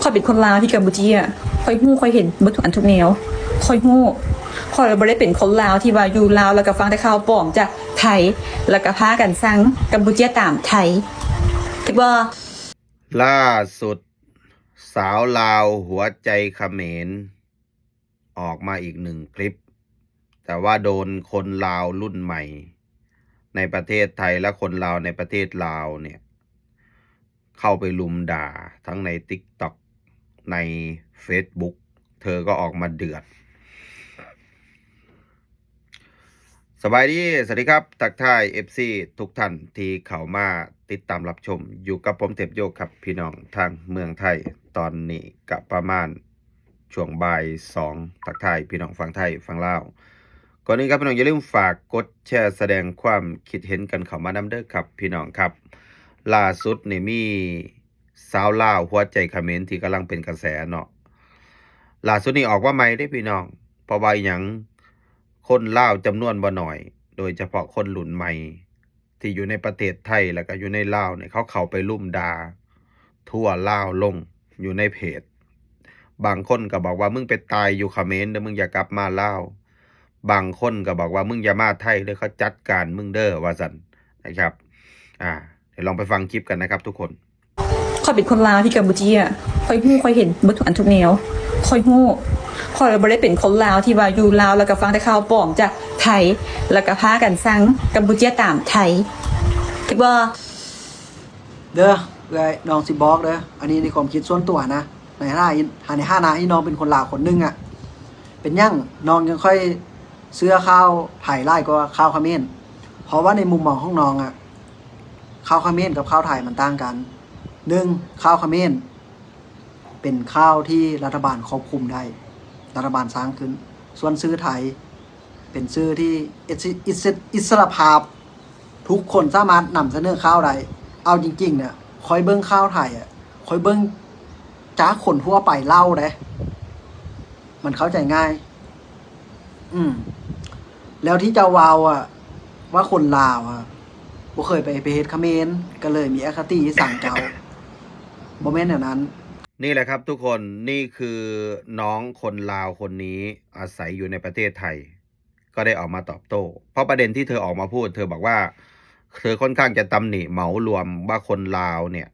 อยเป็นคนลาวที่กัมพูชีคอยหู้คอยเห็นเบิดทุกอันทุกแนวคอยหู้คอยบ่ได้เป็นคนลาวที่ว่าอยู่ลาวแล้วก็ฟังแต่ข่าวปลอมจากไทยแล้วก็พากันสั่งกัมพูชีตามไทยคิดว่าล่าสุดสาวลาวหัวใจเขมรออกมาอีกหนึ่งคลิปแต่ว่าโดนคนลาวรุ่นใหม่ในประเทศไทยและคนลาวในประเทศลาวเนี่ยเข้าไปลุมด่าทั้งใน TikTok ใน Facebook เธอก็ออกมาเดือดสบายดีสวัสดีครับทักทาย FC ทุกท่านที่เข้ามาติดตามรับชมอยู่กับผมเทพโยกครับพี่น้องทางเมืองไทยตอนนี้กับประมาณช่วงบ่าย2ทักทายพี่น้องฝั่งไทยฝั่งลาวก่อนนี้ครับพี่น้องอย่าลืมฝากกดแชร์แสดงความคิดเห็นกันเข้ามานำเด้อครับพี่น้องครับล่าสุดนี่มีสาวลาวหัวใจเขมรที่กำลังเป็นกระแสเนาะล่าสุดนี้ออกว่าใหม่ได้พี่น้องเพราะว่าหยังคนลาวจำนวนบ่น้อยโดยเฉพาะคนหลุ่นใหม่ที่อยู่ในประเทศไทยแล้วก็อยู่ในลาวเนี่ยเขาเข้าไปลุ่มด่าทั่วลาวลงอยู่ในเพจบางคนก็บอกว่ามึงไปตายอยู่เขมรเด้อมึงอย่ากลับมาลาวบางคนก็บอกว่ามึงอย่ามาไทยเด้อเขาจัดการมึงเด้อว่าซั่นนะครับเดี๋ยวลองไปฟังคลิปกันนะครับทุกคนคอยเป็นคนลาวที่กัมพูชีคอยหู้คอยเห็นเบิดทุกอันทุกแนวคอยหู้คอยบ่ได้เป็นคนลาวที่ว่าอยู่ลาวแล้วก็ฟังแต่ข่าวปลอมจากไทยแล้วก็พากันสั่งกัมพูชีตามไทยคิดว่าเด้อน้องสิบอกเด้ออันนี้ในความคิดส่วนตัวนะในฐานะที่น้องเป็นคนลาวคนนึงเป็นยั่งน้องยังค่อยเสื้อข้าวไทยไล่ก็ข้าวเขมรเพราะว่าในมุมมองของน้องข้าวเขมรกับข้าวไทยมันต่างกันข้าวเขมรเป็นข้าวที่รัฐบาลควบคุมได้รัฐบาลสร้างขึ้นส่วนซื้อไทยเป็นซื้อที่อิสรภาพทุกคนสามารถนำเสนอข้าวได้เอาจริงๆเนี่ยคอยเบิ้งข้าวไทยคอยเบิ้งจ้าคนทั่วไปเล่าเด้มันเข้าใจง่ายแล้วที่จะวาวว่าคนลาวบ่เคยไปเฮ็ดเขมรก็เลยมีอคติสั่งเจ้าบ่แม่นอย่างนั้นนี่แหละครับทุกคนนี่คือน้องคนลาวคนนี้อาศัยอยู่ในประเทศไทยก็ได้ออกมาตอบโต้เพราะประเด็นที่เธอออกมาพูดเธอบอกว่าเธอค่อนข้างจะตำหนิเหมารวมว่าคนลาวเนี่ย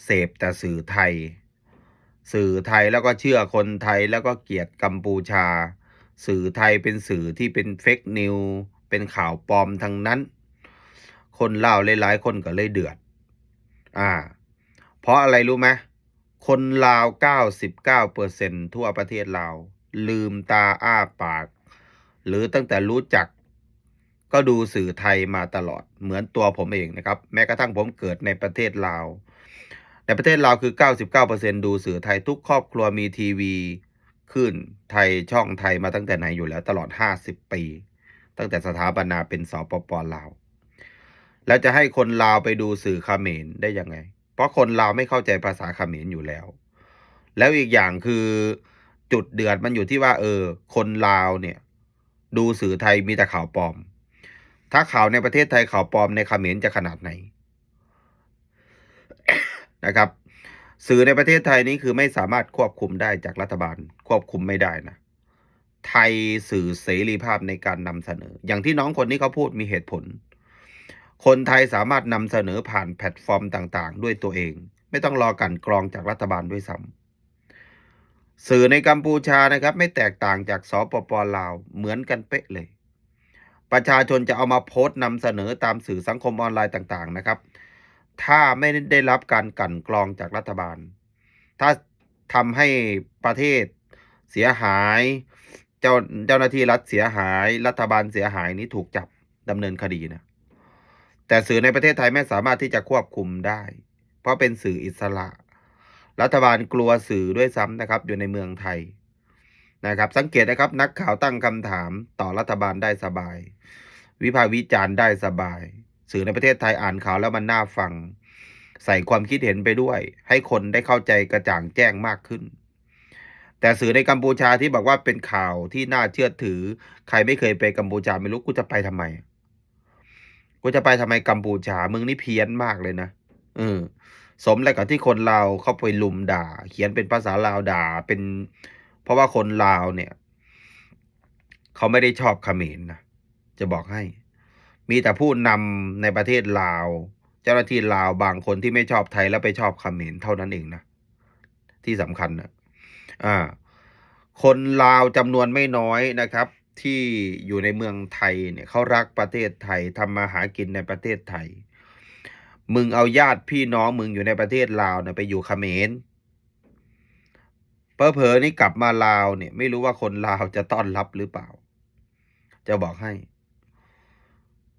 เสพแต่สื่อไทยแล้วก็เชื่อคนไทยแล้วก็เกลียดกัมพูชาสื่อไทยเป็นสื่อที่เป็นเฟกนิวเป็นข่าวปลอมทั้งนั้นคนลาวหลายๆคนก็เลยเดือดเพราะอะไรรู้ไหมคนลาว 99% ทั่วประเทศลาวลืมตาอ้าปากหรือตั้งแต่รู้จักก็ดูสื่อไทยมาตลอดเหมือนตัวผมเองนะครับแม้กระทั่งผมเกิดในประเทศลาวในประเทศลาวคือ 99% ดูสื่อไทยทุกครอบครัวมีทีวีขึ้นไทยช่องไทยมาตั้งแต่ไหนอยู่แล้วตลอด50 ปีตั้งแต่สถาปนาเป็นสปป.ลาวแล้วจะให้คนลาวไปดูสื่อเขมรได้ยังไงเพราะคนลาวไม่เข้าใจภาษาเขมรอยู่แล้วอีกอย่างคือจุดเดือดมันอยู่ที่ว่าคนลาวเนี่ยดูสื่อไทยมีแต่ข่าวปลอมถ้าข่าวในประเทศไทยข่าวปลอมในเขมรจะขนาดไหน นะครับสื่อในประเทศไทยนี้คือไม่สามารถควบคุมได้จากรัฐบาลควบคุมไม่ได้นะไทยสื่อเสรีภาพในการนำเสนออย่างที่น้องคนนี้เขาพูดมีเหตุผลคนไทยสามารถนำเสนอผ่านแพลตฟอร์มต่างๆด้วยตัวเองไม่ต้องรอกันกรองจากรัฐบาลด้วยซ้ำสื่อในกัมพูชานะครับไม่แตกต่างจากสปป.ลาวเหมือนกันเป๊ะเลยประชาชนจะเอามาโพสต์นำเสนอตามสื่อสังคมออนไลน์ต่างๆนะครับถ้าไม่ได้รับการกลั่นกรองจากรัฐบาลถ้าทำให้ประเทศเสียหายเจ้าหน้าที่รัฐเสียหายรัฐบาลเสียหายนี้ถูกจับดำเนินคดีนะแต่สื่อในประเทศไทยไม่สามารถที่จะควบคุมได้เพราะเป็นสื่ออิสระรัฐบาลกลัวสื่อด้วยซ้ำนะครับอยู่ในเมืองไทยนะครับสังเกตนะครับนักข่าวตั้งคำถามต่อรัฐบาลได้สบายวิพากษ์วิจารณ์ได้สบายสื่อในประเทศไทยอ่านข่าวแล้วมันน่าฟังใส่ความคิดเห็นไปด้วยให้คนได้เข้าใจกระจ่างแจ้งมากขึ้นแต่สื่อในกัมพูชาที่บอกว่าเป็นข่าวที่น่าเชื่อถือใครไม่เคยไปกัมพูชาไม่รู้กูจะไปทำไมกัมพูชามึงนี่เพี้ยนมากเลยนะ สมแล้วกับที่คนลาวเขาไปลุมด่า เขียนเป็นภาษาลาวด่าเป็น เพราะว่าคนลาวเนี่ยเขาไม่ได้ชอบเขมรนะจะบอกให้ มีแต่ผู้นำในประเทศลาว เจ้าหน้าที่ลาวบางคนที่ไม่ชอบไทยแล้วไปชอบเขมรเท่านั้นเองนะที่สำคัญนะคนลาวจำนวนไม่น้อยนะครับ ที่อยู่ในเมืองไทยเนี่ยเขารักประเทศไทยทำมาหากินในประเทศไทย มึงเอาญาติพี่น้องมึงอยู่ในประเทศลาวเนี่ยไปอยู่เขมรเผลอๆนี่กลับมาลาวเนี่ยไม่รู้ว่าคนลาวจะต้อนรับหรือเปล่า จะบอกให้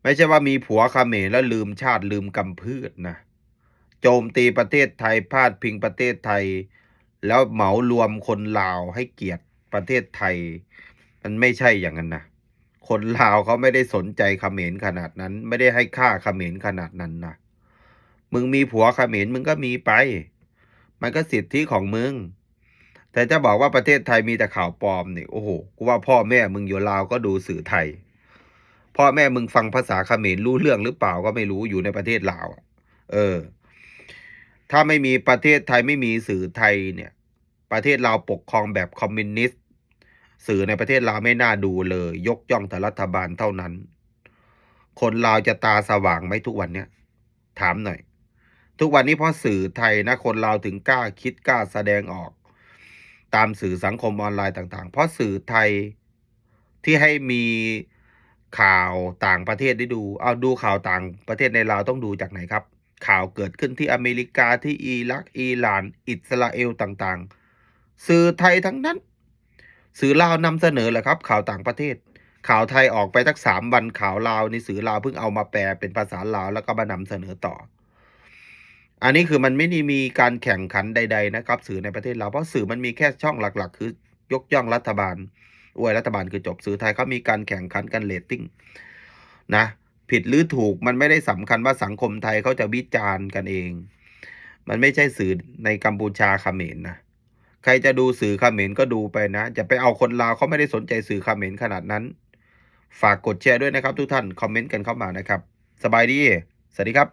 ไม่ใช่ว่ามีผัวเขมรแล้วลืมชาติลืมกำพืชนะโจมตีประเทศไทยพาดพิงประเทศไทย แล้วเหมารวมคนลาวให้เกลียดประเทศไทย มันไม่ใช่อย่างนั้นนะคนลาวเขาไม่ได้สนใจเขมรขนาดนั้น ไม่ได้ให้ค่าเขมรขนาดนั้นนะมึงมีผัวเขมรมึงก็มีไป มันก็สิทธิของมึง แต่จะบอกว่าประเทศไทยมีแต่ข่าวปลอมเนี่ยโอ้โหกูว่าพ่อแม่มึงอยู่ลาวก็ดูสื่อไทย พ่อแม่มึงฟังภาษาเขมรรู้เรื่องหรือเปล่าก็ไม่รู้อยู่ในประเทศลาวถ้าไม่มีประเทศไทยไม่มีสื่อไทยเนี่ย ประเทศลาวปกครองแบบคอมมิวนิสต์สื่อในประเทศลาวไม่น่าดูเลย ยกย่องแต่รัฐบาลเท่านั้น คนลาวจะตาสว่างไหมทุกวันเนี้ยถามหน่อย ทุกวันนี้เพราะสื่อไทยนะคนลาวถึงกล้าคิดกล้าแสดงออก ตามสื่อสังคมออนไลน์ต่างๆ เพราะสื่อไทยที่ให้มีข่าวต่างประเทศได้ดู เอาดูข่าวต่างประเทศในลาวต้องดูจากไหนครับ ข่าวเกิดขึ้นที่อเมริกาที่อิรักอิหร่านอิสราเอลต่างๆ สื่อไทยทั้งนั้น สื่อลาวนำเสนอแหละครับ ข่าวต่างประเทศ ข่าวไทยออกไปสัก3 วันข่าวลาวในสื่อลาวเพิ่งเอามาแปลเป็นภาษาลาวแล้วก็มานำเสนอต่อ อันนี้คือมันไม่ได้มีการแข่งขันใดๆนะครับสื่อในประเทศเราเพราะสื่อมันมีแค่ช่องหลักๆ คือยกย่องรัฐบาลอวยรัฐบาลคือจบสื่อไทยเขามีการแข่งขันกันเรตติ้งนะผิดหรือถูกมันไม่ได้สำคัญว่าสังคมไทยเขาจะวิจารณ์กันเอง มันไม่ใช่สื่อในกัมพูชาเขมรนะใครจะดูสื่อเขมรก็ดูไปนะจะไปเอาคนลาวเขาไม่ได้สนใจสื่อเขมรขนาดนั้น ฝากกดแชร์ด้วยนะครับทุกท่านคอมเมนต์กันเข้ามานะครับสบายดีสวัสดีครับ